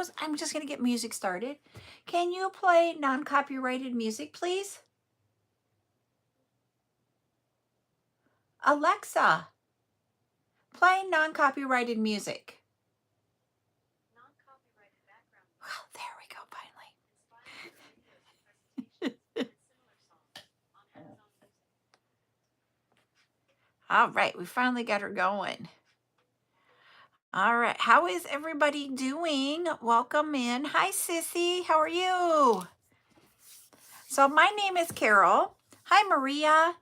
CarolJo's. I'm just going to get music started. Can you play non-copyrighted music, please? Alexa, play non-copyrighted music. Well, there we go, finally. All right, we finally got her going. All right, how is everybody doing? Welcome in. Hi, Sissy, how are you? So my name is Carol. Hi, Maria.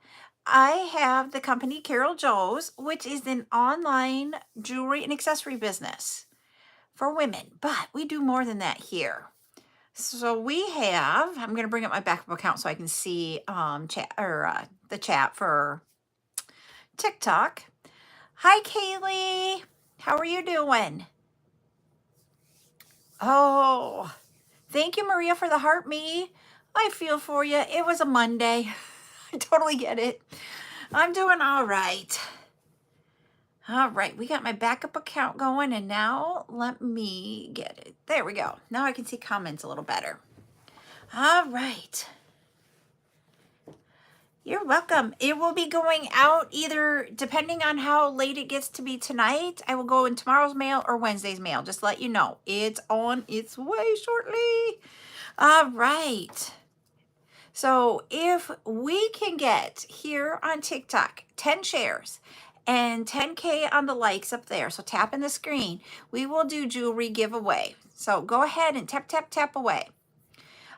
I have the company CarolJo's, which is an online jewelry and accessory business for women, but we do more than that here. So we have, I'm going to bring up my backup account so I can see the chat for TikTok. Hi, Kaylee. How are you doing? Oh, thank you, Maria, for the heart me. I feel for you. It was a Monday. I totally get it. I'm doing all right. All right, we got my backup account going, and now let me get it. There we go. Now I can see comments a little better. All right. You're welcome. It will be going out either, depending on how late it gets to be tonight, I will go in tomorrow's mail or Wednesday's mail. Just let you know. It's on its way shortly. All right. So if we can get here on TikTok 10 shares and 10K on the likes up there, so tap in the screen, we will do jewelry giveaway. So go ahead and tap, tap, tap away.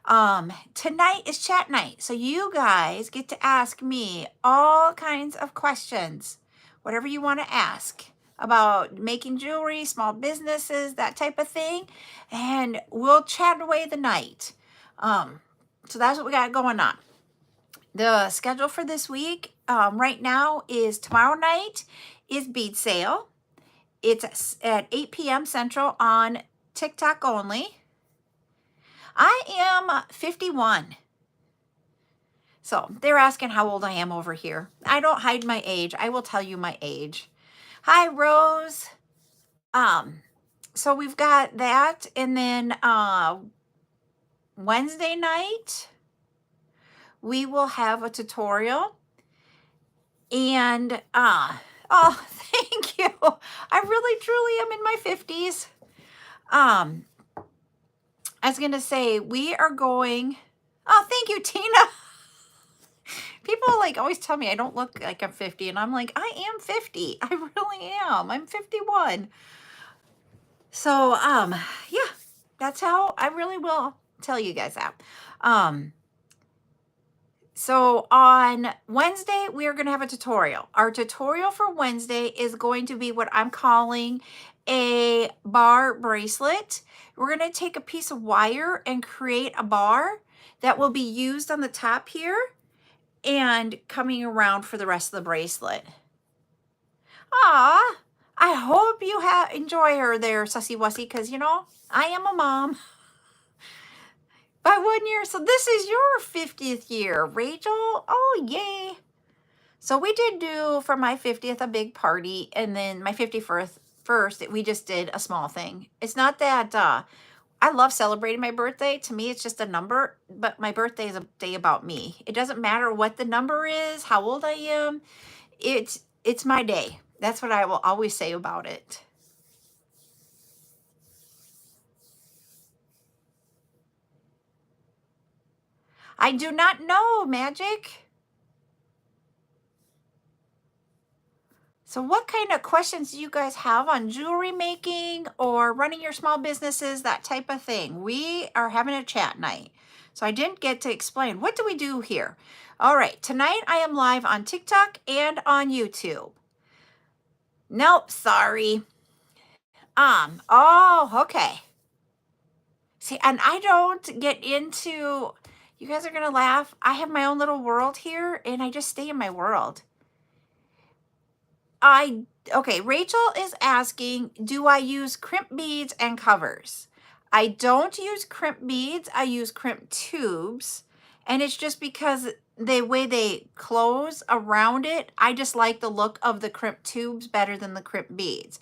Tonight is chat night, so you guys get to ask me all kinds of questions, whatever you want to ask about making jewelry, small businesses, that type of thing, and we'll chat away the night. So that's what we got going on. The schedule for this week right now is tomorrow night is bead sale. It's at 8 p.m. Central on TikTok only. I am 51. So they're asking how old I am over here. I don't hide my age. I will tell you my age. Hi, Rose. So we've got that. And then Wednesday night, we will have a tutorial. And, oh, thank you. I really, truly am in my 50s. I was going to say, we are going, oh, thank you, Tina. People like always tell me I don't look like I'm 50, and I'm like, I am 50. I really am. I'm 51. So, yeah, that's how I really will tell you guys that. So on Wednesday, we are going to have a tutorial. Our tutorial for Wednesday is going to be what I'm calling a bar bracelet. We're going to take a piece of wire and create a bar that will be used on the top here and coming around for the rest of the bracelet. Ah, I hope you enjoy her there, Sussy Wussy, because, you know, I am a mom. By 1 year. So this is your 50th year, Rachel. Oh, yay. So we did do for my 50th a big party, and then my 51st, we just did a small thing. It's not that I love celebrating my birthday. To me, it's just a number, but my birthday is a day about me. It doesn't matter what the number is, how old I am. It's my day. That's what I will always say about it. I do not know, Magic. So what kind of questions do you guys have on jewelry making or running your small businesses, that type of thing? We are having a chat night. So I didn't get to explain. What do we do here? All right, tonight I am live on TikTok and on YouTube. Nope, sorry. Oh, okay. See, and I don't get into, you guys are going to laugh. I have my own little world here, and I just stay in my world. Okay, Rachel is asking, do I use crimp beads and covers? I don't use crimp beads. I use crimp tubes. And it's just because the way they close around it, I just like the look of the crimp tubes better than the crimp beads.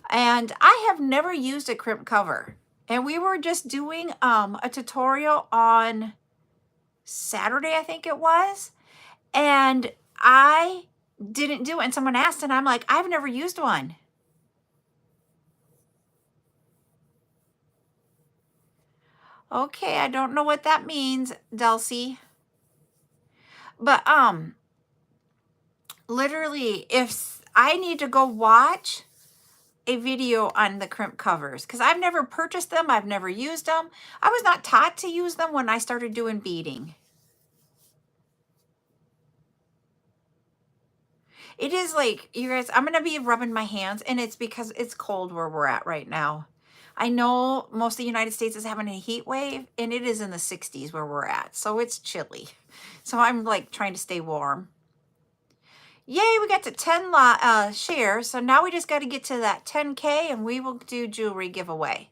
And I have never used a crimp cover. And we were just doing a tutorial on Saturday, I think it was. And I didn't do it. And someone asked, and I'm like, I've never used one. Okay, I don't know what that means, Dulcie. But literally, if I need to go watch a video on the crimp covers, because I've never purchased them, I've never used them. I was not taught to use them when I started doing beading. It is like, you guys, I'm going to be rubbing my hands, and it's because it's cold where we're at right now. I know most of the United States is having a heat wave, and it is in the 60s where we're at. So it's chilly. So I'm like trying to stay warm. Yay, we got to 10 shares. So now we just got to get to that 10K, and we will do jewelry giveaway.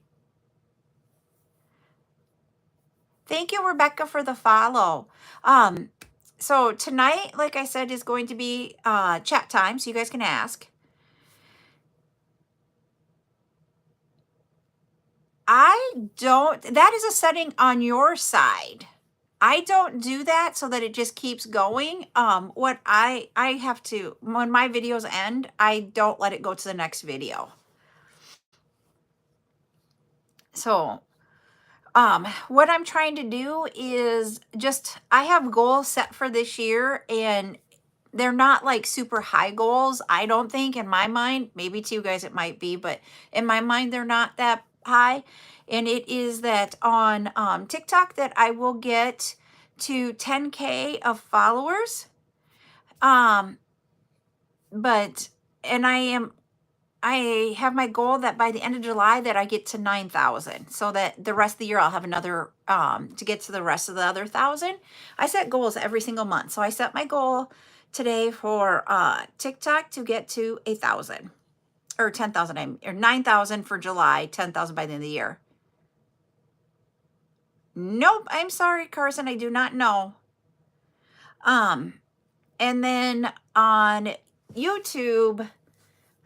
Thank you, Rebecca, for the follow. So tonight, like I said, is going to be chat time, so you guys can ask. That is a setting on your side. I don't do that so that it just keeps going. What I have to, when my videos end, I don't let it go to the next video. So what I'm trying to do is just, I have goals set for this year, and they're not like super high goals. I don't think, in my mind, maybe to you guys it might be, but in my mind, they're not that high. And it is that on TikTok that I will get to 10K of followers. But, and I have my goal that by the end of July that I get to 9,000, so that the rest of the year I'll have another, to get to the rest of the other 1,000. I set goals every single month. So I set my goal today for TikTok to get to 8,000 or 10,000, or 9,000 for July, 10,000 by the end of the year. Nope, I'm sorry, Carson, I do not know. And then on YouTube,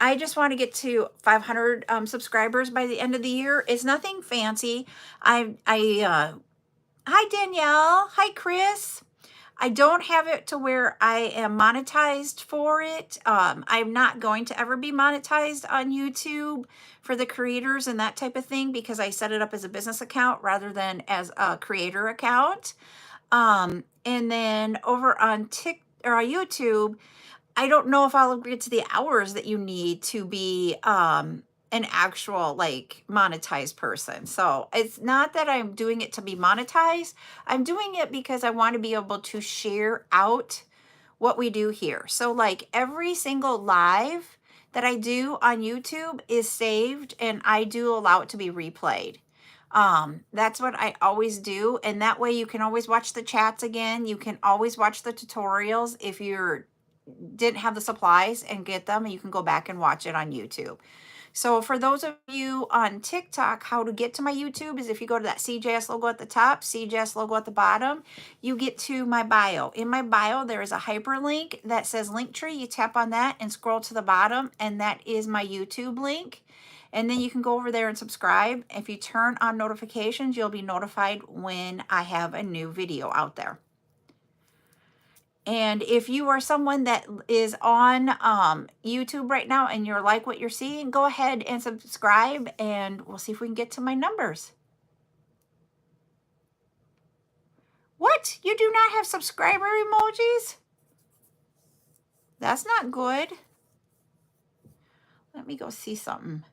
I just want to get to 500 subscribers by the end of the year. It's nothing fancy. Hi Danielle. Hi Chris. I don't have it to where I am monetized for it. I'm not going to ever be monetized on YouTube for the creators and that type of thing, because I set it up as a business account rather than as a creator account. And then over on YouTube, I don't know if I'll get to the hours that you need to be an actual like monetized person. So it's not that I'm doing it to be monetized. I'm doing it because I want to be able to share out what we do here. So like every single live that I do on YouTube is saved, and I do allow it to be replayed. That's what I always do. And that way you can always watch the chats again. You can always watch the tutorials if you're didn't have the supplies and get them, and you can go back and watch it on YouTube. So for those of you on TikTok, how to get to my YouTube is if you go to that CJS logo at the top, CJS logo at the bottom, you get to my bio. In my bio, there is a hyperlink that says Linktree. You tap on that and scroll to the bottom, and that is my YouTube link. And then you can go over there and subscribe. If you turn on notifications, you'll be notified when I have a new video out there. And if you are someone that is on YouTube right now and you're like what you're seeing, go ahead and subscribe, and we'll see if we can get to my numbers. What? You do not have subscriber emojis? That's not good. Let me go see something.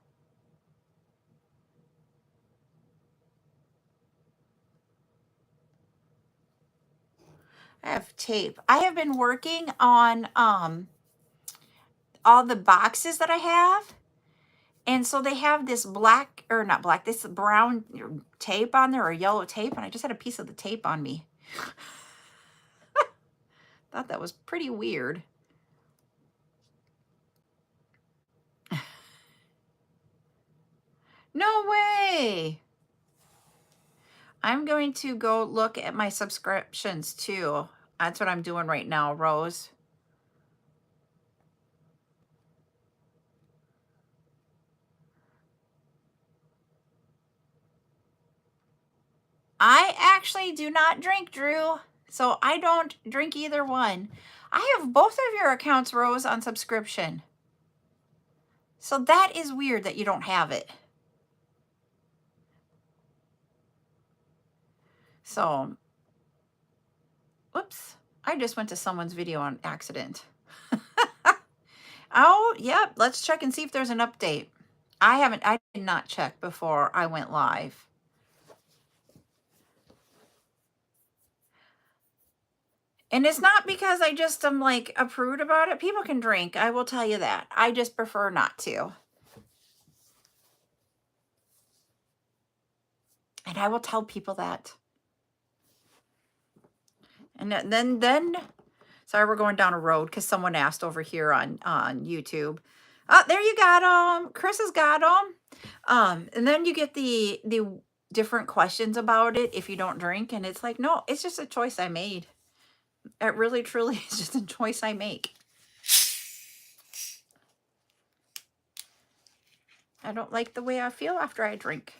I have tape. I have been working on all the boxes that I have. And so they have this black, or not black, this brown tape on there, or yellow tape. And I just had a piece of the tape on me. Thought that was pretty weird. No way. I'm going to go look at my subscriptions too. That's what I'm doing right now, Rose. I actually do not drink, Drew. So I don't drink either one. I have both of your accounts, Rose, on subscription. So that is weird that you don't have it. So, whoops. I just went to someone's video on accident. Oh, yep. Let's check and see if there's an update. I did not check before I went live. And it's not because I just am like a prude about it. People can drink. I will tell you that. I just prefer not to. And I will tell people that. And then, sorry, we're going down a road because someone asked over here on YouTube. Oh, there you got them. Chris has got them. And then you get the different questions about it if you don't drink. And it's like, no, it's just a choice I made. It really, truly is just a choice I make. I don't like the way I feel after I drink.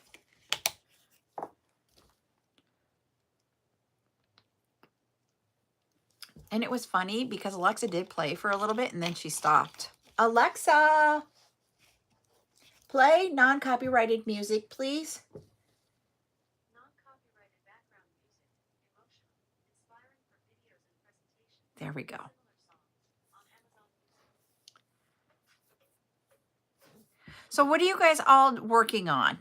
And it was funny because Alexa did play for a little bit and then she stopped. Alexa, play non-copyrighted music, please. Non-copyrighted background music, emotional, inspiring for videos and presentations. There we go. So what are you guys all working on?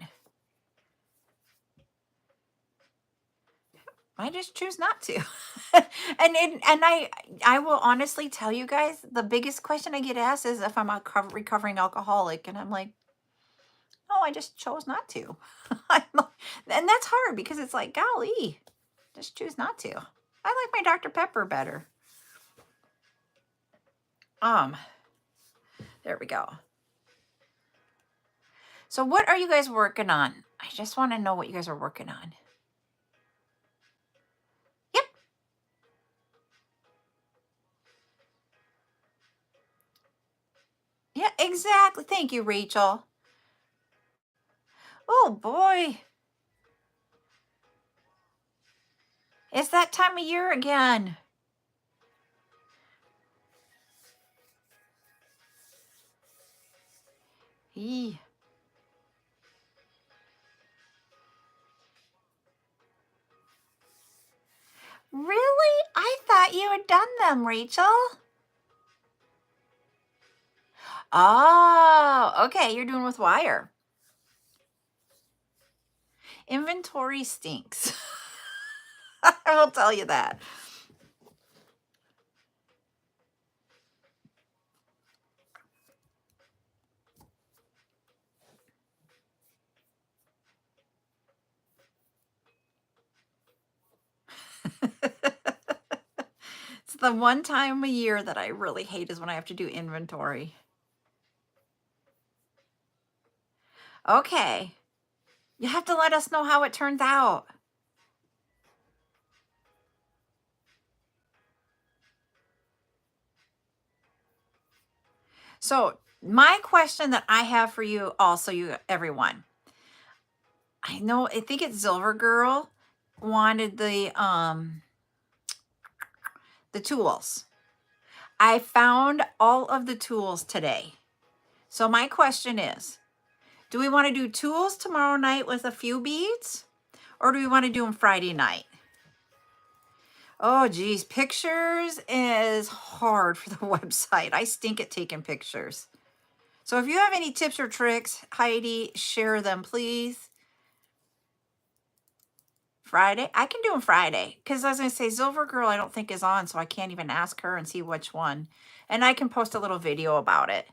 I just choose not to. and I will honestly tell you guys, the biggest question I get asked is if I'm a recovering alcoholic. And I'm like, no, I just chose not to. And that's hard because it's like, golly, just choose not to. I like my Dr. Pepper better. There we go. So what are you guys working on? I just want to know what you guys are working on. Yep. Yeah, exactly. Thank you, Rachel. Oh boy. It's that time of year again. Eee. Really? I thought you had done them, Rachel. Oh, okay. You're doing with wire. Inventory stinks. I will tell you that. It's the one time a year that I really hate is when I have to do inventory. Okay. You have to let us know how it turns out. So my question that I have for you also, you everyone, I think it's Silver Girl wanted the tools. I found all of the tools today. So my question is, do we want to do tools tomorrow night with a few beads? Or do we want to do them Friday night? Oh, geez. Pictures is hard for the website. I stink at taking pictures. So if you have any tips or tricks, Heidi, share them, please. Friday? I can do them Friday. Because I was going to say, Silver Girl, I don't think is on, so I can't even ask her and see which one. And I can post a little video about it.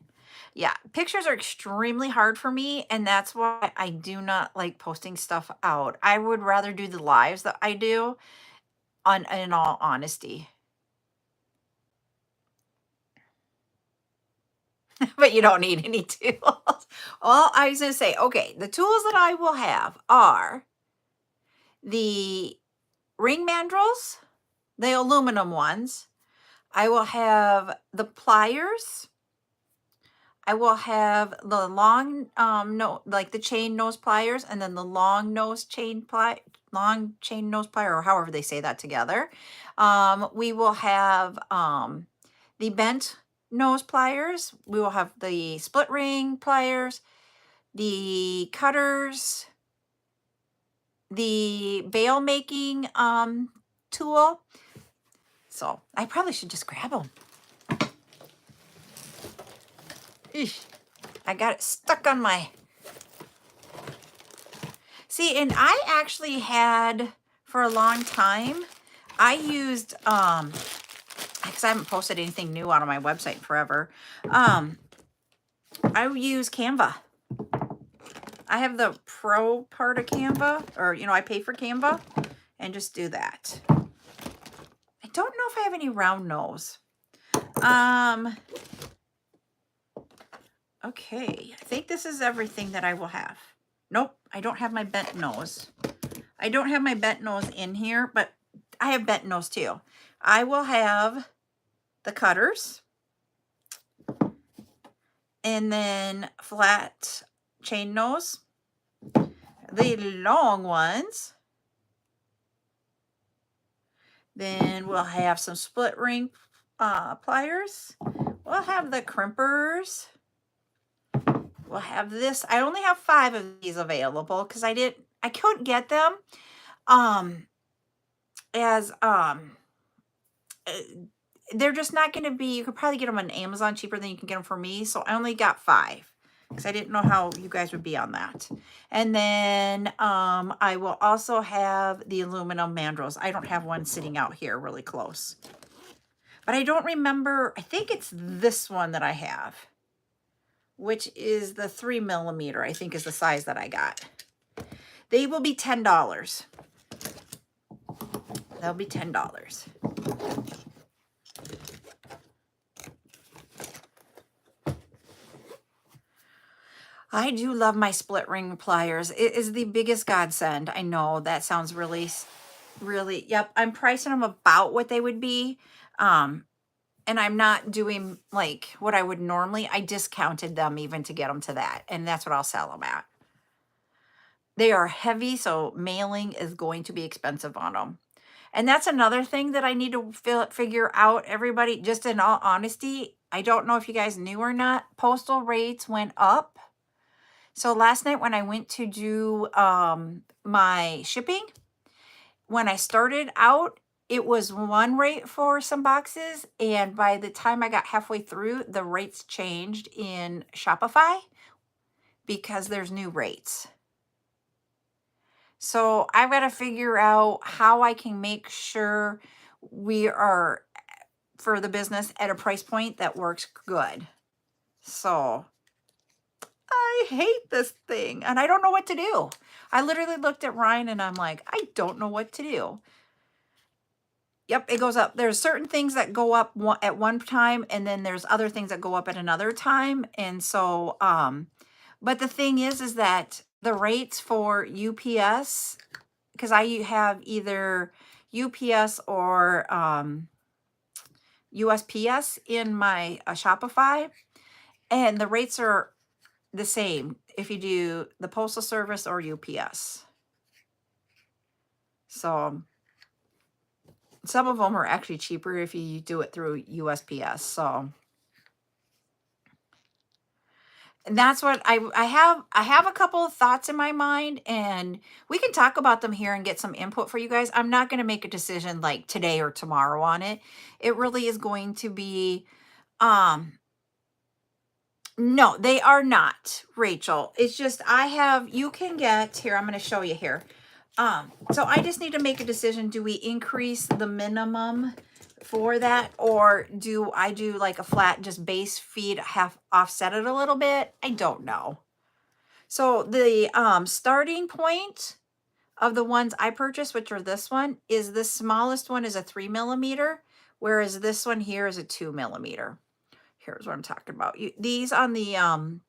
Yeah, pictures are extremely hard for me, and that's why I do not like posting stuff out. I would rather do the lives that I do, in all honesty. But you don't need any tools. Well, I was going to say, okay, the tools that I will have are the ring mandrels, the aluminum ones. I will have the pliers. I will have the long, no, like the chain nose pliers, and then the long nose chain long chain nose plier, or however they say that together. We will have the bent nose pliers. We will have the split ring pliers, the cutters, the bail making tool. So I probably should just grab them. Eesh, I got it stuck on my... See, and I actually had, for a long time, I used, because I haven't posted anything new out on my website in forever. I use Canva. I have the pro part of Canva, or, you know, I pay for Canva and just do that. I don't know if I have any round nose. Okay, I think this is everything that I will have. Nope, I don't have my bent nose. I don't have my bent nose in here, but I have bent nose too. I will have the cutters, and then flat chain nose, the long ones. Then we'll have some split ring pliers. We'll have the crimpers. We'll have this. I only have 5 of these available because I couldn't get them they're just not going to be, you could probably get them on Amazon cheaper than you can get them for me. So I only got 5 because I didn't know how you guys would be on that. And then I will also have the aluminum mandrels. I don't have one sitting out here really close, but I don't remember. I think it's this one that I have, which is the 3mm, I think is the size that I got. They will be $10. They'll be $10. I do love my split ring pliers. It is the biggest godsend. I know that sounds really, really, yep. I'm pricing them about what they would be. And I'm not doing like what I would normally. I discounted them even to get them to that. And that's what I'll sell them at. They are heavy, so mailing is going to be expensive on them. And that's another thing that I need to figure out, everybody. Just in all honesty, I don't know if you guys knew or not, postal rates went up. So last night when I went to do my shipping, when I started out, it was one rate for some boxes. And by the time I got halfway through, the rates changed in Shopify because there's new rates. So I've got to figure out how I can make sure we are, for the business, at a price point that works good. So I hate this thing and I don't know what to do. I literally looked at Ryan and I'm like, I don't know what to do. Yep, it goes up. There's certain things that go up at one time, and then there's other things that go up at another time. And so, but the thing is that the rates for UPS, because I have either UPS or USPS in my Shopify, and the rates are the same if you do the Postal Service or UPS. So some of them are actually cheaper if you do it through USPS. So, and that's what I have a couple of thoughts in my mind, and we can talk about them here and get some input for you guys. I'm not going to make a decision like today or tomorrow on it. It really is going to be, no, they are not, Rachel. It's just, you can get, here, I'm going to show you here. So I just need to make a decision. Do we increase the minimum for that, or do I do like a flat just base feed, half offset it a little bit? I don't know. So the starting point of the ones I purchased, which are this one, is the smallest one is a 3mm, whereas this one here is a 2mm. Here's what I'm talking about. These on the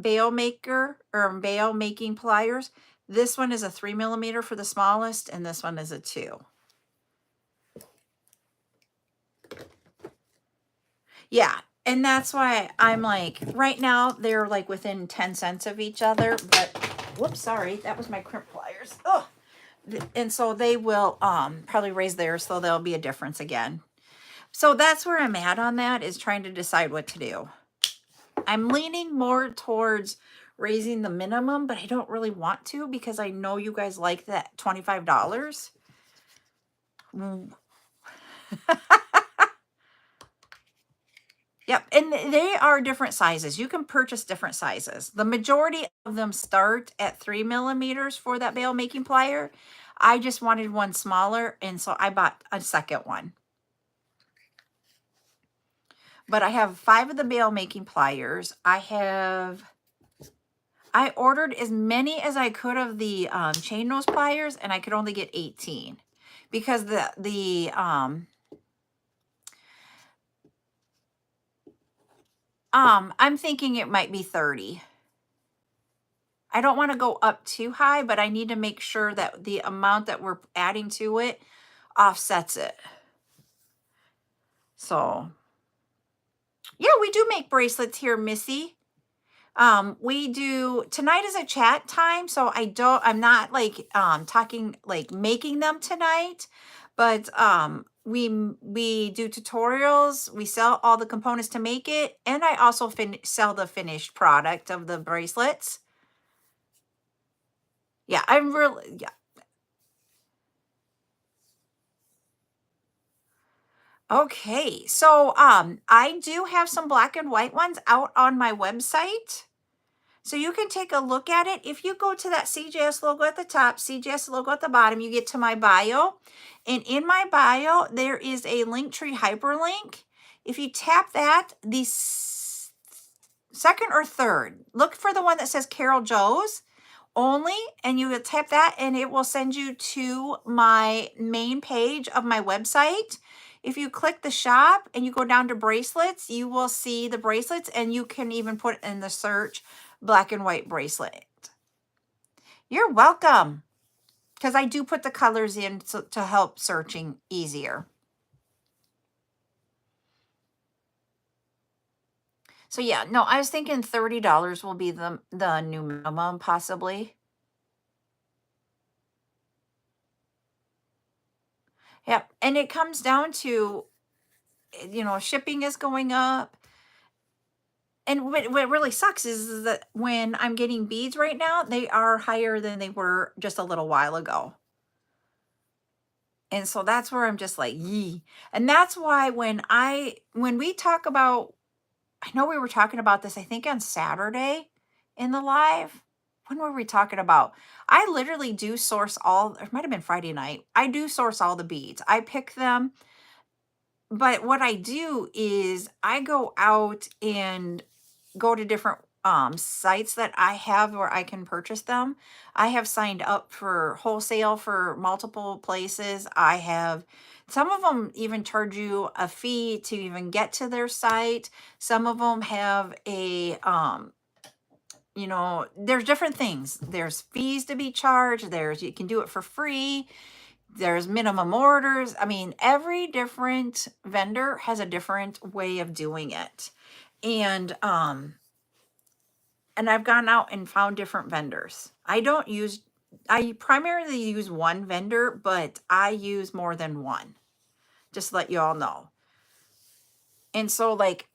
bail maker or bail making pliers, this one is a 3mm for the smallest, and this one is a 2. Yeah, and that's why I'm like, right now they're like within 10 cents of each other, but whoops, sorry, that was my crimp pliers. Oh, and so they will probably raise theirs, so there'll be a difference again. So that's where I'm at on that, is trying to decide what to do. I'm leaning more towards raising the minimum, but I don't really want to because I know you guys like that $25. Yep, and they are different sizes. You can purchase different sizes. The majority of them start at 3 millimeters for that bail making plier. I just wanted one smaller, and so I bought a second one. But I have 5 of the bail making pliers. I ordered as many as I could of the chain nose pliers, and I could only get 18 because I'm thinking it might be 30. I don't want to go up too high, but I need to make sure that the amount that we're adding to it offsets it. So, yeah, we do make bracelets here, Missy. We do, tonight is a chat time, so I'm not like talking like making them tonight, but we do tutorials, we sell all the components to make it, and I also sell the finished product of the bracelets. Yeah, I'm really, yeah. Okay, so I do have some black and white ones out on my website. So you can take a look at it. If you go to that CJS logo at the top, CJS logo at the bottom, you get to my bio. And in my bio, there is a Linktree hyperlink. If you tap that, the second or third, look for the one that says CarolJo's only, and you will tap that and it will send you to my main page of my website. If you click the shop and you go down to bracelets, you will see the bracelets, and you can even put in the search black and white bracelet. You're welcome, because I do put the colors in to help searching easier. So yeah, no, I was thinking $30 will be the new minimum possibly. Yep, and it comes down to, shipping is going up. And what really sucks is that when I'm getting beads right now, they are higher than they were just a little while ago. And so that's where I'm just like, yee. And that's why when we talk about, I know we were talking about this, I think on Saturday in the live. When were we talking about? I literally do source it might have been Friday night. I do source all the beads. I pick them. But what I do is I go out and go to different sites that I have where I can purchase them. I have signed up for wholesale for multiple places. I have, some of them even charge you a fee to even get to their site. Some of them have there's different things. There's fees to be charged. You can do it for free. There's minimum orders. I mean, every different vendor has a different way of doing it. And I've gone out and found different vendors. I primarily use one vendor, but I use more than one. Just to let you all know. And so like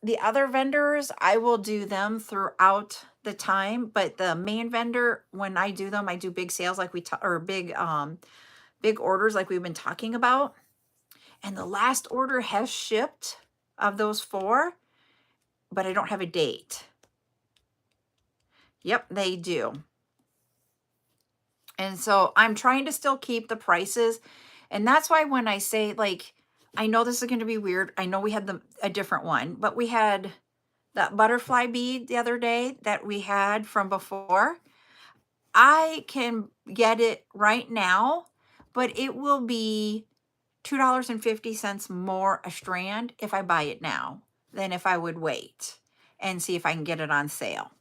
the other vendors, I will do them throughout the time, but the main vendor, when I do them, I do big sales like or big orders like we've been talking about. And the last order has shipped of those 4, but I don't have a date. Yep, they do. And so I'm trying to still keep the prices. And that's why when I say, like, I know this is going to be weird. I know we had a different one, but we had that butterfly bead the other day that we had from before. I can get it right now, but it will be $2.50 more a strand if I buy it now than if I would wait and see if I can get it on sale.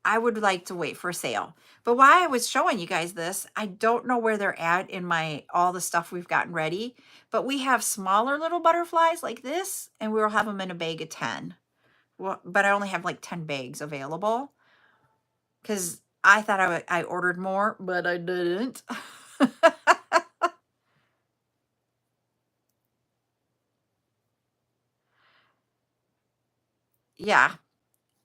I would like to wait for a sale. But while I was showing you guys this, I don't know where they're at in all the stuff we've gotten ready, but we have smaller little butterflies like this, and we'll have them in a bag of 10. Well, but I only have like 10 bags available because I thought I ordered more, but I didn't. Yeah.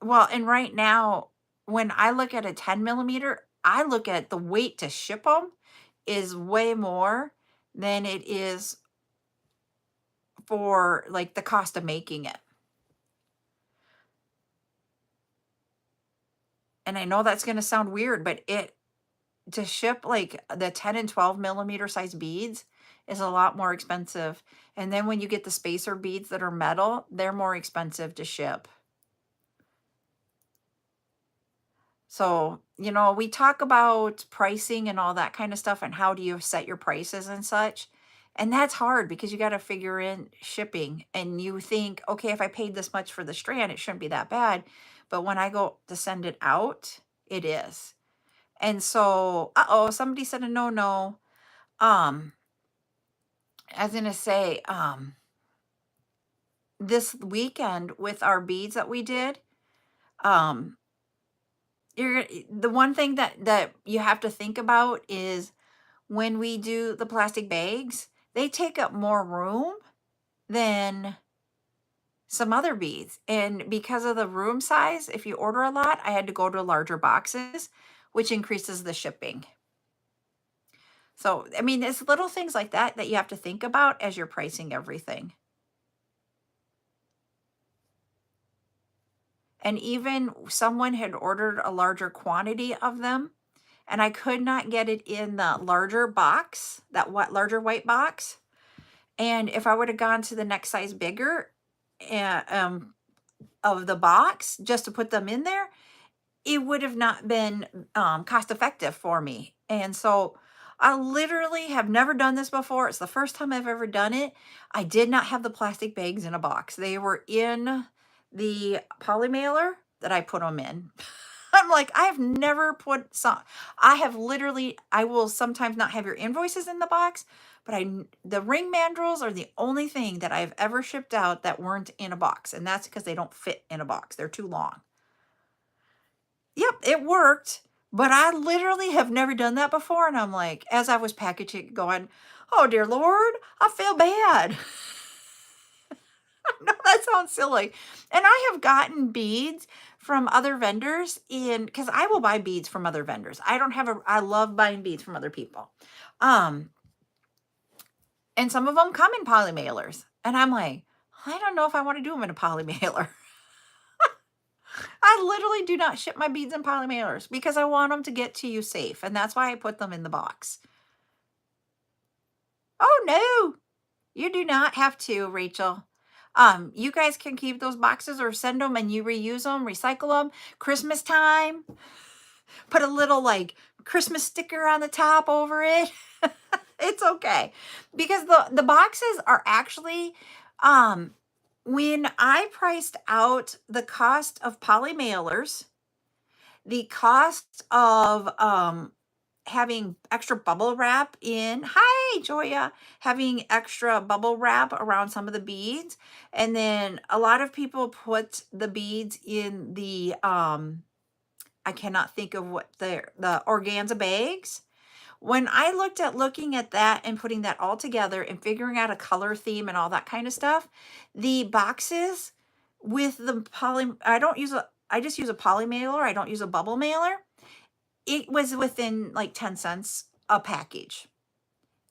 Well, and right now, when I look at a 10 millimeter, I look at the weight to ship them is way more than it is for like the cost of making it. And I know that's going to sound weird, but it to ship like the 10 and 12 millimeter size beads is a lot more expensive. And then when you get the spacer beads that are metal, they're more expensive to ship. So, we talk about pricing and all that kind of stuff and how do you set your prices and such. And that's hard because you got to figure in shipping and you think, okay, if I paid this much for the strand, it shouldn't be that bad. But when I go to send it out, it is. And so, uh-oh, somebody said a no. Um, I was gonna say, this weekend with our beads that we did, um, the one thing that you have to think about is when we do the plastic bags, they take up more room than some other beads. And because of the room size, if you order a lot, I had to go to larger boxes, which increases the shipping. So, I mean, it's little things like that that you have to think about as you're pricing everything. And even someone had ordered a larger quantity of them, and I could not get it in the larger box, that larger white box. And if I would have gone to the next size bigger, um, of the box just to put them in there, it would have not been cost effective for me. And so I literally have never done this before. It's the first time I've ever done it. I did not have the plastic bags in a box. They were in the poly mailer that I put them in. I'm like, I have never put some, I have literally, I will sometimes not have your invoices in the box, but the ring mandrels are the only thing that I've ever shipped out that weren't in a box. And that's because they don't fit in a box. They're too long. Yep, it worked, but I literally have never done that before. And I'm like, as I was packaging it, going, oh dear Lord, I feel bad. No, that sounds silly. And I have gotten beads from other vendors because I will buy beads from other vendors. I love buying beads from other people. Um, and some of them come in poly mailers. And I'm like, I don't know if I want to do them in a poly mailer. I literally do not ship my beads in poly mailers because I want them to get to you safe. And that's why I put them in the box. Oh no, you do not have to, Rachel. You guys can keep those boxes or send them and you reuse them, recycle them. Christmas time, put a little like Christmas sticker on the top over it. It's okay because the boxes are actually when I priced out the cost of poly mailers, the cost of having extra bubble wrap in. Hi, Joya. Having extra bubble wrap around some of the beads. And then a lot of people put the beads in the I cannot think of what the organza bags. When I looked at looking at that and putting that all together and figuring out a color theme and all that kind of stuff, the boxes with the I just use a poly mailer. I don't use a bubble mailer. It was within like 10 cents a package.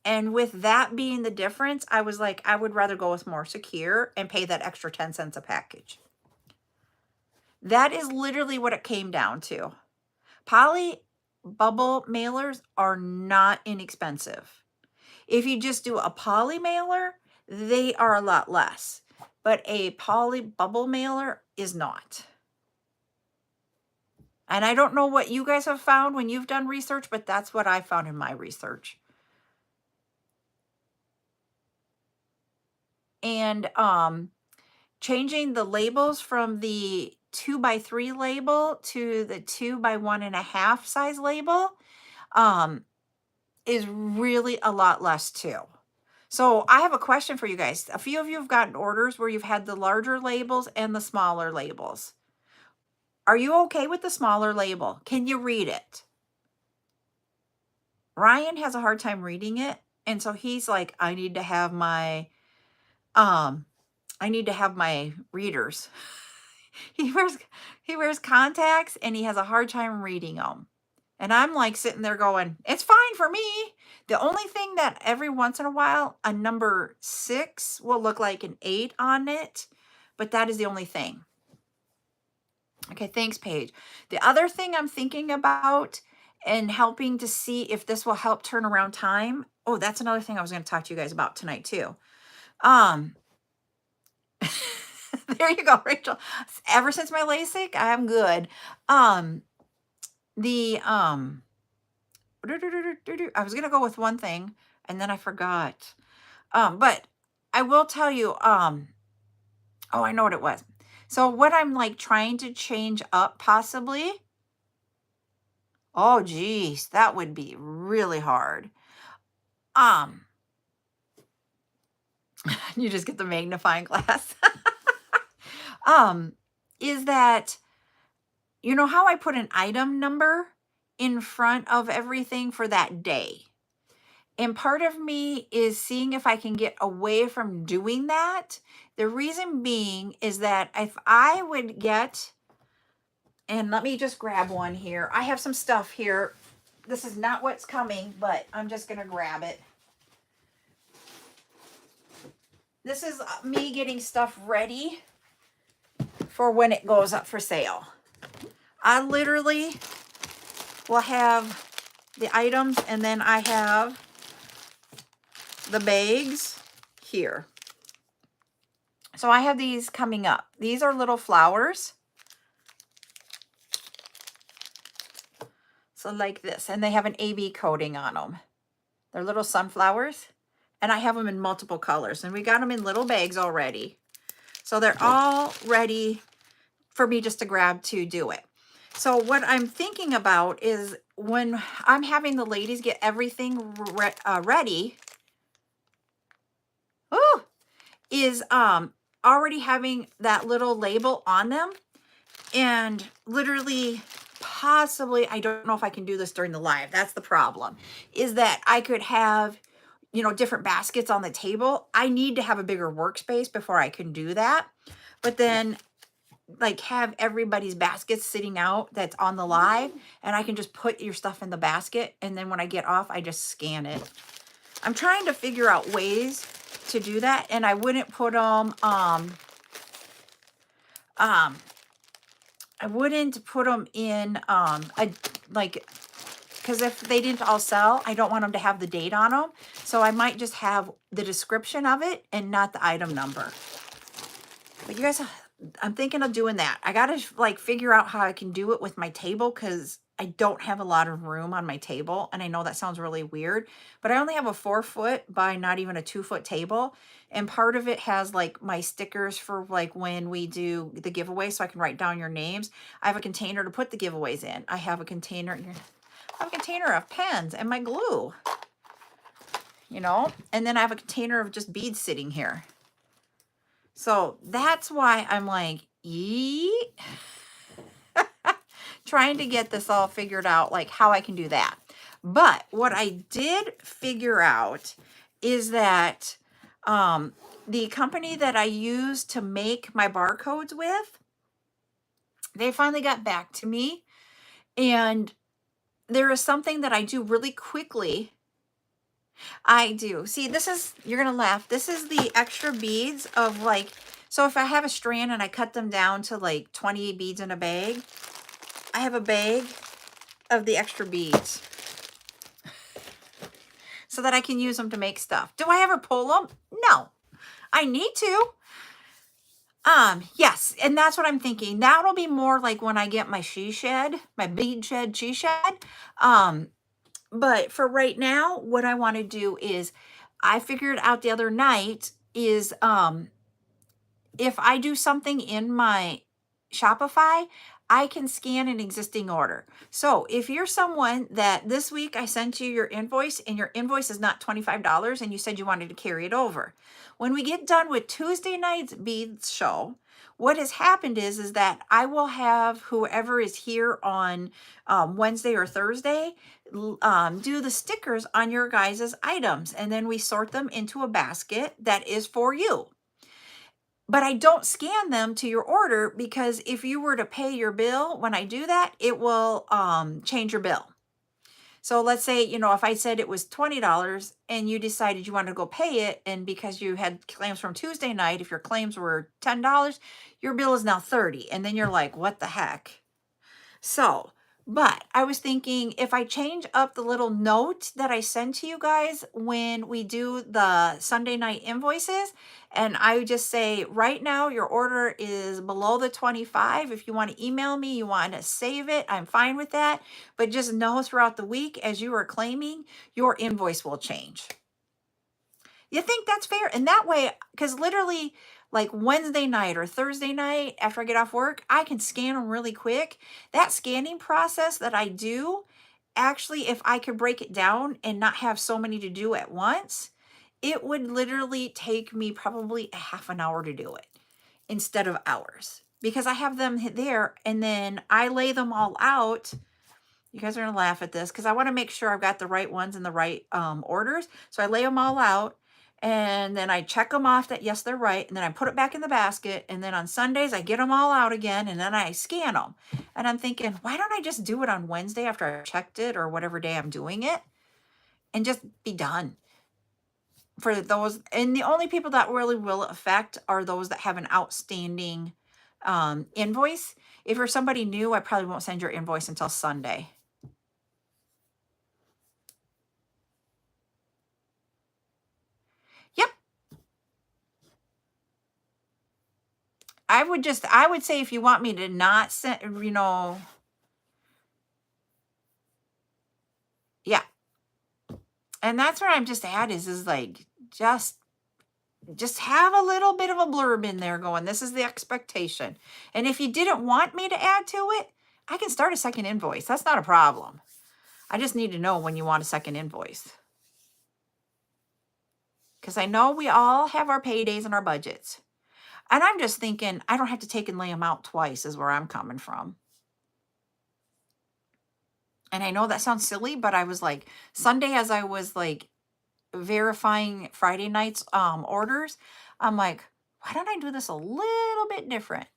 And with that being the difference, I was like, I would rather go with more secure and pay that extra 10 cents a package. That is literally what it came down to. Poly bubble mailers are not inexpensive. If you just do a poly mailer, they are a lot less. But a poly bubble mailer is not. And I don't know what you guys have found when you've done research, but that's what I found in my research. And changing the labels from the 2x3 label to the 2x1.5 size label is really a lot less too. So I have a question for you guys. A few of you have gotten orders where you've had the larger labels and the smaller labels. Are you okay with the smaller label? Can you read it? Ryan has a hard time reading it. And so he's like, I need to have my readers. He wears contacts and he has a hard time reading them. And I'm like sitting there going, it's fine for me. The only thing that every once in a while, a number 6 will look like an 8 on it, but that is the only thing. Okay, thanks, Paige. The other thing I'm thinking about and helping to see if this will help turn around time. Oh, that's another thing I was going to talk to you guys about tonight too. There you go, Rachel. Ever since my LASIK, I'm good. I was gonna go with one thing and then I forgot. But I will tell you, oh, I know what it was. So what I'm like trying to change up possibly. Oh geez, that would be really hard. You just get the magnifying glass. Is that, you know how I put an item number in front of everything for that day? And part of me is seeing if I can get away from doing that. The reason being is that if I would get, and let me just grab one here. I have some stuff here. This is not what's coming, but I'm just going to grab it. This is me getting stuff ready for when it goes up for sale. I literally will have the items and then I have the bags here. So I have these coming up. These are little flowers. So like this, and they have an AB coating on them. They're little sunflowers, and I have them in multiple colors, and we got them in little bags already. So they're all ready for me just to grab to do it. So what I'm thinking about is when I'm having the ladies get everything ready, is already having that little label on them, and literally possibly, I don't know if I can do this during the live. That's the problem, is that I could have, you know, different baskets on the table. I need to have a bigger workspace before I can do that. But then like have everybody's baskets sitting out that's on the live, and I can just put your stuff in the basket. And then when I get off, I just scan it. I'm trying to figure out ways to do that. And I wouldn't put them, I wouldn't put them in, because if they didn't all sell, I don't want them to have the date on them. So I might just have the description of it and not the item number. But you guys, I'm thinking of doing that. I got to like figure out how I can do it with my table, because I don't have a lot of room on my table. And I know that sounds really weird, but I only have a 4-foot by not even a 2-foot table. And part of it has like my stickers for like when we do the giveaway, so I can write down your names. I have a container to put the giveaways in. I have a container of pens and my glue, you know, and then I have a container of just beads sitting here. So that's why I'm like, trying to get this all figured out, like how I can do that. But what I did figure out is that the company that I use to make my barcodes with, they finally got back to me. And there is something that I do really quickly. I do. See, this is, you're going to laugh. This is the extra beads of like, so if I have a strand and I cut them down to like 20 beads in a bag, I have a bag of the extra beads so that I can use them to make stuff. Do I ever pull them? No, I need to. Yes, and that's what I'm thinking. That'll be more like when I get my she shed, my bead shed, she shed. But for right now, what I want to do is, I figured out the other night is, if I do something in my Shopify, I can scan an existing order. So if you're someone that this week I sent you your invoice and your invoice is not $25 and you said you wanted to carry it over, when we get done with Tuesday night's beads show, What has happened is that I will have whoever is here on Wednesday or Thursday do the stickers on your guys' items, and then we sort them into a basket that is for you. But I don't scan them to your order, because if you were to pay your bill when I do that, it will change your bill. So let's say, if I said it was $20 and you decided you wanted to go pay it, and because you had claims from Tuesday night, if your claims were $10, your bill is now 30. And then you're like, what the heck? So, but I was thinking, if I change up the little note that I send to you guys when we do the Sunday night invoices, and I just say, right now your order is below the 25. If you want to email me, you want to save it, I'm fine with that. But just know throughout the week, as you are claiming, your invoice will change. You think that's fair? And that way, because literally, like Wednesday night or Thursday night after I get off work, I can scan them really quick. That scanning process that I do, actually, if I could break it down and not have so many to do at once, it would literally take me probably a half an hour to do it instead of hours, because I have them there and then I lay them all out. You guys are gonna laugh at this because I want to make sure I've got the right ones in the right orders. So I lay them all out, and then I check them off that yes, they're right, and then I put it back in the basket. And then on Sundays I get them all out again, and then I scan them. And I'm thinking, why don't I just do it on Wednesday after I checked it, or whatever day I'm doing it, and just be done for those. And the only people that really will affect are those that have an outstanding invoice. If you're somebody new, I probably won't send your invoice until Sunday. Yep. I would say, if you want me to not send, yeah. And that's where I'm just at, is like, just have a little bit of a blurb in there going, this is the expectation. And if you didn't want me to add to it, I can start a second invoice. That's not a problem. I just need to know when you want a second invoice. Because I know we all have our paydays and our budgets. And I'm just thinking, I don't have to take and lay them out twice, is where I'm coming from. And I know that sounds silly, but I was like, Sunday, as I was like verifying Friday night's orders, I'm like, why don't I do this a little bit different?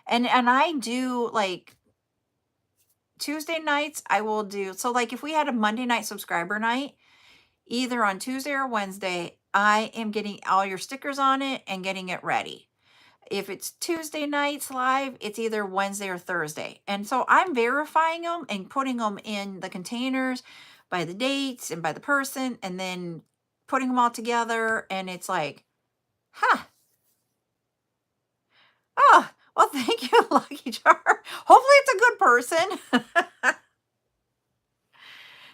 And I do, like, Tuesday nights, I will do, so like if we had a Monday night subscriber night, either on Tuesday or Wednesday, I am getting all your stickers on it and getting it ready. If it's Tuesday nights live, it's either Wednesday or Thursday. And so I'm verifying them and putting them in the containers by the dates and by the person, and then putting them all together. And it's like, huh. Oh, well, thank you, Lucky Charm. Hopefully it's a good person.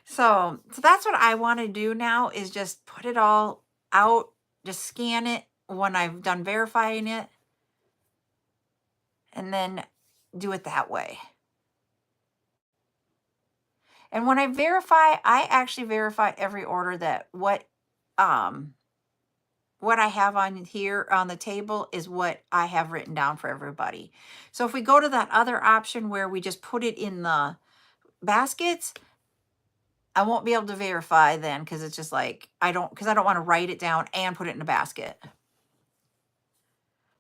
So that's what I want to do now, is just put it all out, just scan it when I've done verifying it, and then do it that way. And when I verify, I actually verify every order, that what I have on here on the table is what I have written down for everybody. So if we go to that other option where we just put it in the baskets, I won't be able to verify then, because it's just like, I don't want to write it down and put it in a basket.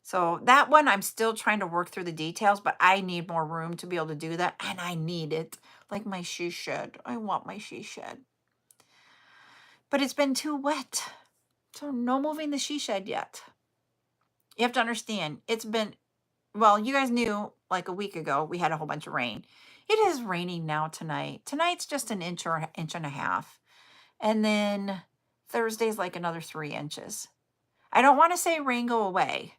So that one, I'm still trying to work through the details, but I need more room to be able to do that. And I need it like my she shed. I want my she shed. But it's been too wet. So no moving the she shed yet. You have to understand, it's been, well, you guys knew like a week ago we had a whole bunch of rain. It is raining now tonight. Tonight's just an inch or inch and a half. And then Thursday's like another 3 inches. I don't want to say rain go away.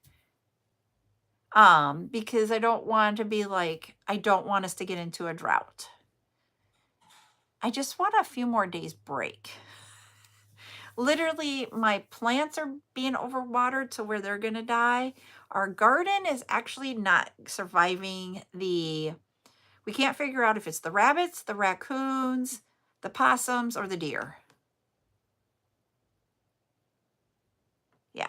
Because I don't want to be like, I don't want us to get into a drought. I just want a few more days break. Literally, my plants are being overwatered to where they're going to die. Our garden is actually not surviving we can't figure out if it's the rabbits, the raccoons, the possums, or the deer. Yeah.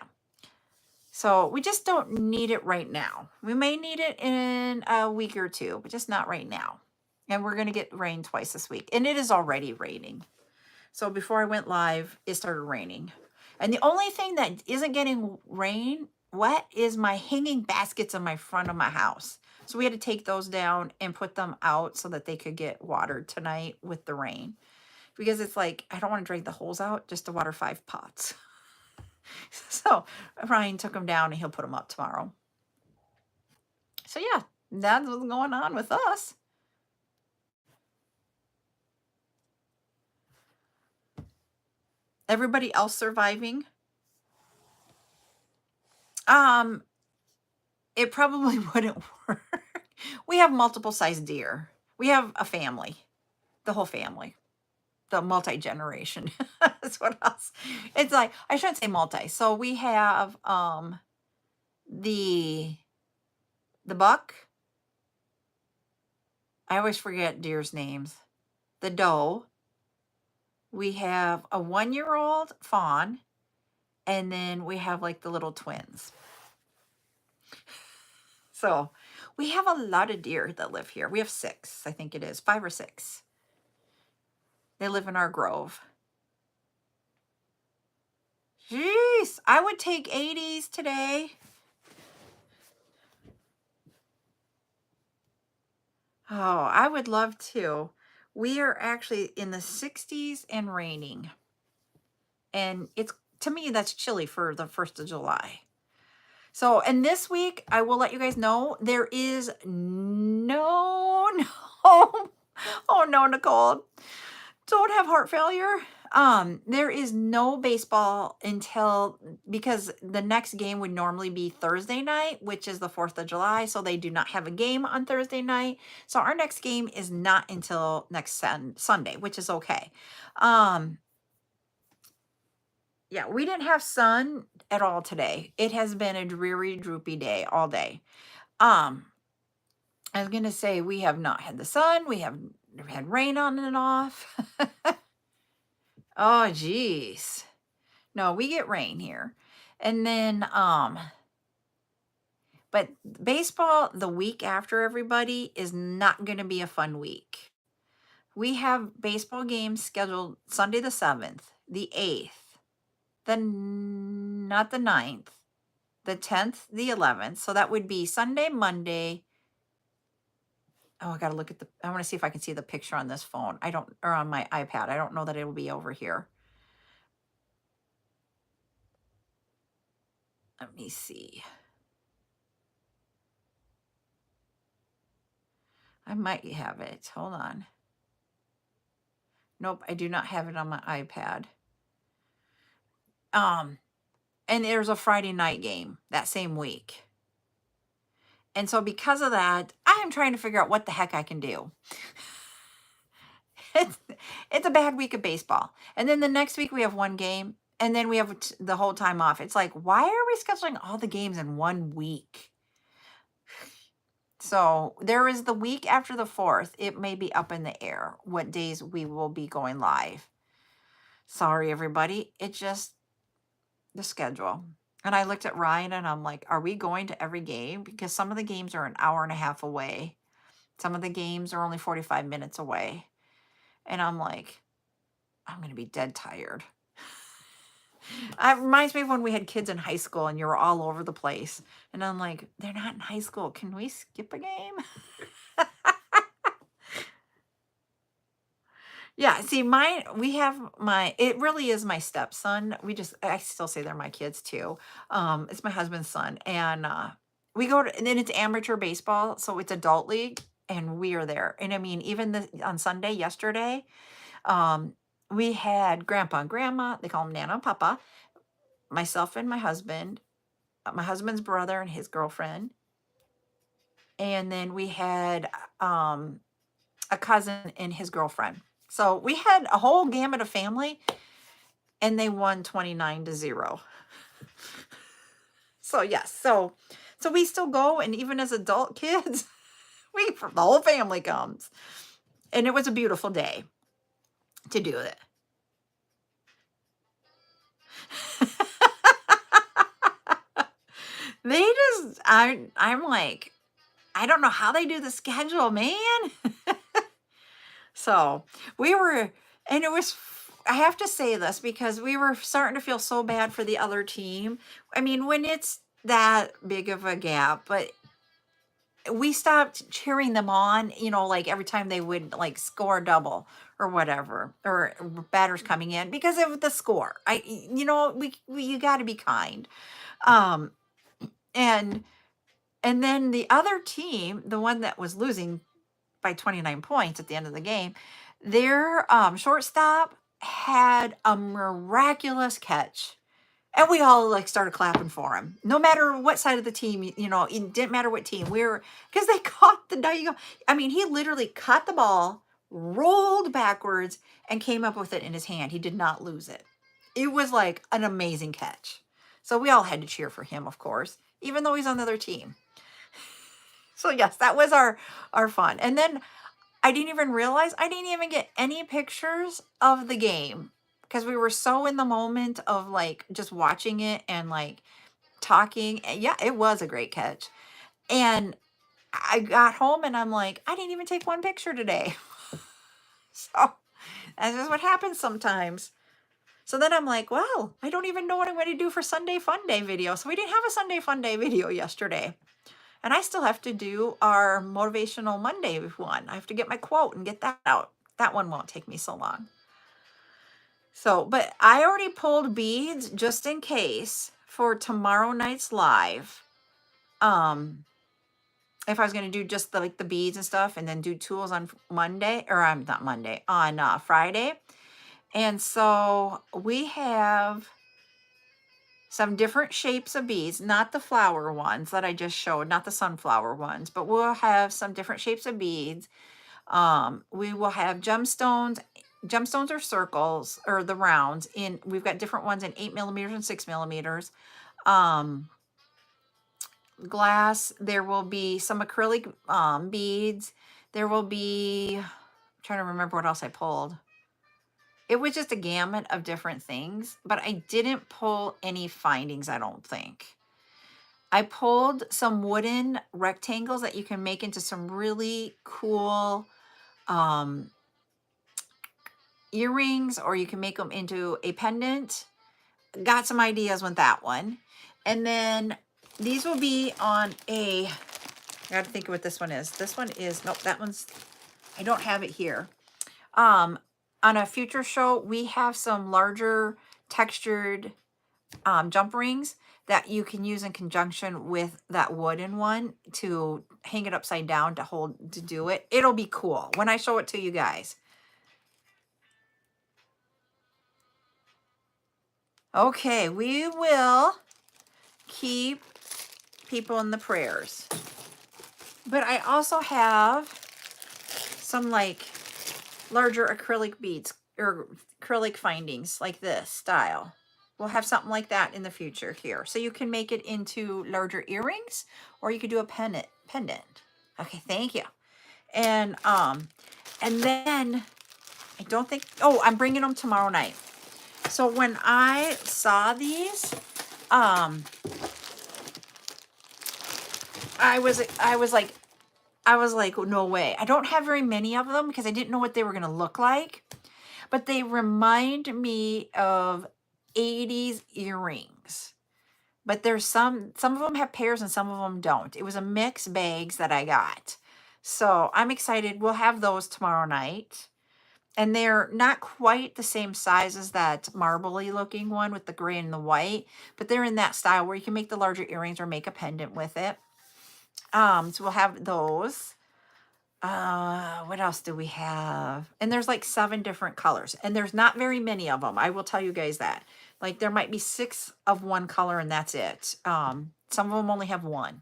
So we just don't need it right now. We may need it in a week or two, but just not right now. And we're going to get rain twice this week. And it is already raining. So before I went live, it started raining. And the only thing that isn't getting rain wet is my hanging baskets in my front of my house. So we had to take those down and put them out so that they could get watered tonight with the rain. Because it's like, I don't want to drag the holes out just to water 5 pots. So Ryan took them down and he'll put them up tomorrow. So yeah, that's what's going on with us. Everybody else surviving? It probably wouldn't work. We have multiple sized deer. We have a family, the whole family, the multi-generation. That's what else. It's like, I shouldn't say multi. So we have the buck. I always forget deer's names. The doe. We have a 1-year-old fawn, and then we have like the little twins. So we have a lot of deer that live here. We have 6, I think it is, 5 or 6. They live in our grove. Jeez, I would take 80s today. Oh, I would love to. We are actually in the 60s and raining. And it's, to me, that's chilly for the 1st of July. So, and this week, I will let you guys know, there is no, oh no, Nicole, don't have heart failure. There is no baseball until, because the next game would normally be Thursday night, which is the 4th of July. So they do not have a game on Thursday night. So our next game is not until next Sunday, which is okay. Yeah, we didn't have sun at all today. It has been a dreary, droopy day all day. I was going to say we have not had the sun. We have had rain on and off. Oh, geez. No, we get rain here. And then, but baseball the week after, everybody, is not going to be a fun week. We have baseball games scheduled Sunday the 7th, the 8th, not the 9th, the 10th, the 11th. So that would be Sunday, Monday. Oh, I got to look at I want to see if I can see the picture on this phone. Or on my iPad. I don't know that it will be over here. Let me see. I might have it. Hold on. Nope, I do not have it on my iPad. And there's a Friday night game that same week. And so because of that, I am trying to figure out what the heck I can do. It's a bad week of baseball. And then the next week we have one game, and then we have the whole time off. It's like, why are we scheduling all the games in one week? So there is the week after the 4th. It may be up in the air what days we will be going live. Sorry, everybody. It's just the schedule. And I looked at Ryan and I'm like, are we going to every game? Because some of the games are an hour and a half away. Some of the games are only 45 minutes away. And I'm like, I'm going to be dead tired. It reminds me of when we had kids in high school and you were all over the place. And I'm like, they're not in high school. Can we skip a game? Yeah, see, it really is my stepson. I still say they're my kids too. It's my husband's son. And we go to, and then it's amateur baseball. So it's adult league and we are there. And I mean, even on Sunday, yesterday, we had grandpa and grandma, they call them Nana and Papa, myself and my husband's brother and his girlfriend. And then we had a cousin and his girlfriend. So we had a whole gamut of family, and they won 29-0. So yes, so we still go, and even as adult kids, the whole family comes, and it was a beautiful day to do it. They just, I'm like, I don't know how they do the schedule, man. So we were, and it was, I have to say this because we were starting to feel so bad for the other team. I mean, when it's that big of a gap, but we stopped cheering them on, like every time they would like score a double or whatever, or batters coming in because of the score. We you got to be kind. Um, and and then the other team, the one that was losing by 29 points at the end of the game, their shortstop had a miraculous catch. And we all like started clapping for him. No matter what side of the team, it didn't matter what team. We were, because they caught the Diego. I mean, he literally caught the ball, rolled backwards, and came up with it in his hand. He did not lose it. It was like an amazing catch. So we all had to cheer for him, of course, even though he's on the other team. So yes, that was our fun. And then I didn't even realize I didn't even get any pictures of the game because we were so in the moment of like just watching it and like talking. And yeah, it was a great catch. And I got home and I'm like, I didn't even take one picture today. So that's just what happens sometimes. So then I'm like, well, I don't even know what I'm going to do for Sunday Fun Day video. So we didn't have a Sunday Fun Day video yesterday. And I still have to do our Motivational Monday one. I have to get my quote and get that out. That one won't take me so long. So, but I already pulled beads just in case for tomorrow night's live. If I was going to do just the beads and stuff and then do tools on Monday, or I'm not Monday, on Friday. And so we have some different shapes of beads, not the flower ones that I just showed, not the sunflower ones, but we'll have some different shapes of beads. We will have gemstones. Gemstones are circles or the rounds we've got different ones in 8 millimeters and 6 millimeters. Glass, there will be some acrylic beads. There will be, I'm trying to remember what else I pulled. It was just a gamut of different things, but I didn't pull any findings, I don't think. I pulled some wooden rectangles that you can make into some really cool earrings, or you can make them into a pendant. Got some ideas with that one. And then these will be on I got to think of what this one is. This one is, nope, that one's, I don't have it here. On a future show, we have some larger textured jump rings that you can use in conjunction with that wooden one to hang it upside down to do it. It'll be cool when I show it to you guys. Okay, we will keep people in the prayers. But I also have some like larger acrylic beads or acrylic findings like this style. We'll have something like that in the future here. So you can make it into larger earrings, or you could do a pendant. Okay, thank you. And then I don't think, I'm bringing them tomorrow night. So when I saw these, I was like, no way. I don't have very many of them because I didn't know what they were going to look like. But they remind me of 80s earrings. But there's some of them have pairs and some of them don't. It was a mixed bags that I got. So I'm excited. We'll have those tomorrow night. And they're not quite the same size as that marbly looking one with the gray and the white. But they're in that style where you can make the larger earrings or make a pendant with it. So we'll have those. What else do we have? And there's like 7 different colors, and there's not very many of them. I will tell you guys that. Like there might be 6 of one color and that's it. Some of them only have 1.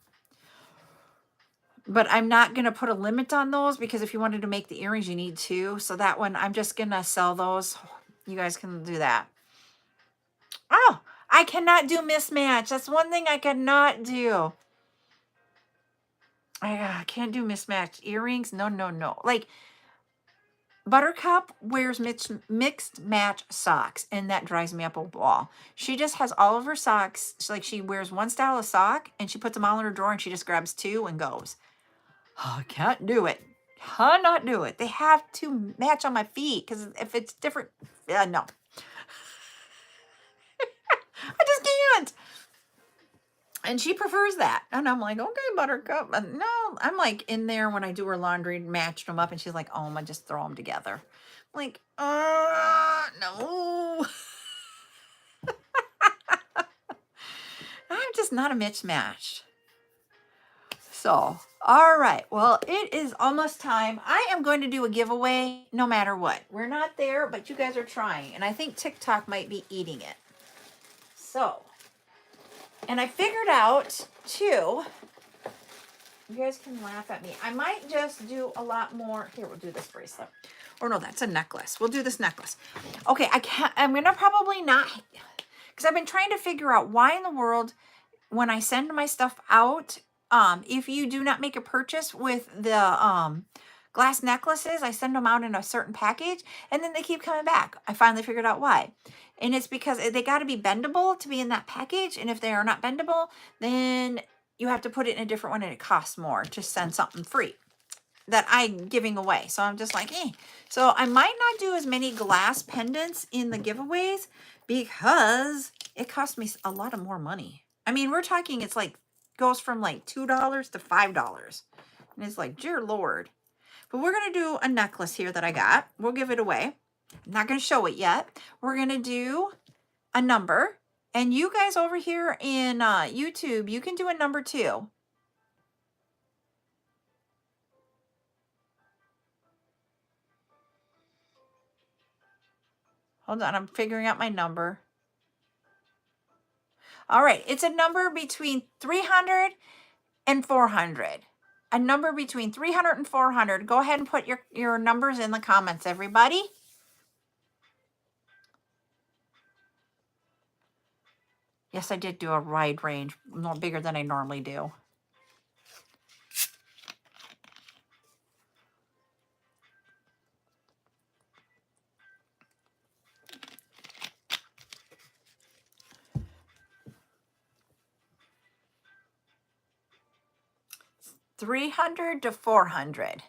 But I'm not going to put a limit on those because if you wanted to make the earrings, you need 2. So that one, I'm just going to sell those. You guys can do that. Oh, I cannot do mismatch. That's one thing I cannot do. I can't do mismatched earrings. No. Like Buttercup wears mixed match socks, and that drives me up a wall. She just has all of her socks. She wears one style of sock, and she puts them all in her drawer, and she just grabs two and goes. Oh, I can't do it. Cannot do it. They have to match on my feet, because if it's different, no. I just can't. And she prefers that. And I'm like, okay, Buttercup. But no, I'm like in there when I do her laundry, matched them up. And she's like, oh, I just throw them together. I'm like, no. I'm just not a mismatched. So, all right. Well, it is almost time. I am going to do a giveaway no matter what. We're not there, but you guys are trying. And I think TikTok might be eating it. So, and I figured out, too, you guys can laugh at me. I might just do a lot more. Here, we'll do this bracelet. Or no, that's a necklace. We'll do this necklace. Okay, I'm going to probably not, because I've been trying to figure out why in the world, when I send my stuff out, if you do not make a purchase with the glass necklaces, I send them out in a certain package, and then they keep coming back. I finally figured out why. And it's because they got to be bendable to be in that package, and if they are not bendable, then you have to put it in a different one, and it costs more to send something free that I'm giving away. So I'm just like, eh. So I might not do as many glass pendants in the giveaways because it costs me a lot of more money. I mean, we're talking, it's like, goes from like $2 to $5. And it's like, dear Lord. But we're going to do a necklace here that I got. We'll give it away. I'm not going to show it yet. We're going to do a number. And you guys over here in YouTube, you can do a number too. Hold on, I'm figuring out my number. All right, it's a number between 300 and 400. A number between 300 and 400. Go ahead and put your numbers in the comments, everybody. Yes, I did do a wide range, more bigger than I normally do. $300 to $400.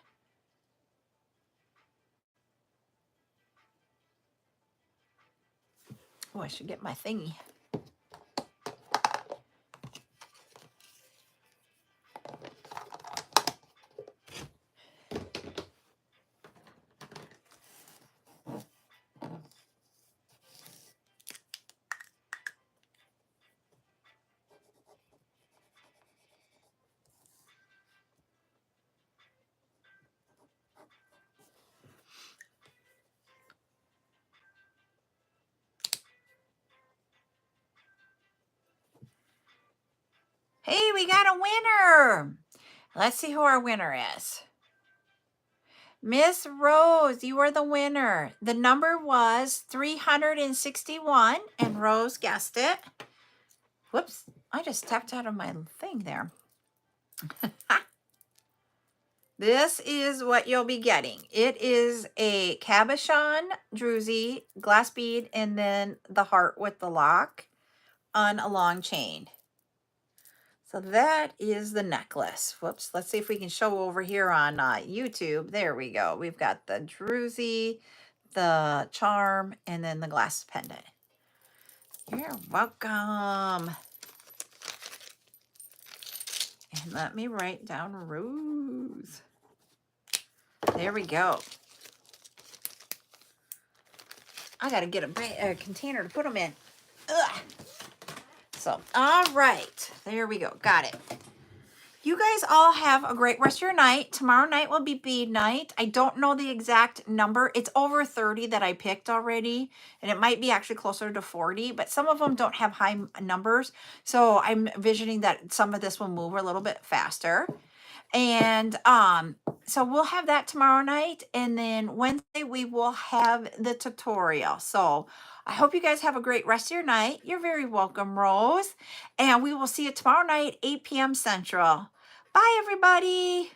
Oh, I should get my thingy. Hey, we got a winner. Let's see who our winner is. Miss Rose, you are the winner. The number was 361, and Rose guessed it. Whoops, I just stepped out of my thing there. This is what you'll be getting. It is a cabochon druzy, glass bead, and then the heart with the lock on a long chain. So that is the necklace. Whoops. Let's see if we can show over here on YouTube. There we go. We've got the druzy, the charm, and then the glass pendant. You're welcome. And let me write down Rose. There we go. I got to get a container to put them in. Ugh. So, all right. There we go. Got it. You guys all have a great rest of your night. Tomorrow night will be bead night. I don't know the exact number. It's over 30 that I picked already, and it might be actually closer to 40, but some of them don't have high numbers. So I'm envisioning that some of this will move a little bit faster. And so we'll have that tomorrow night, and then Wednesday we will have the tutorial. So I hope you guys have a great rest of your night. You're very welcome, Rose. And we will see you tomorrow night, 8 p.m. Central. Bye, everybody.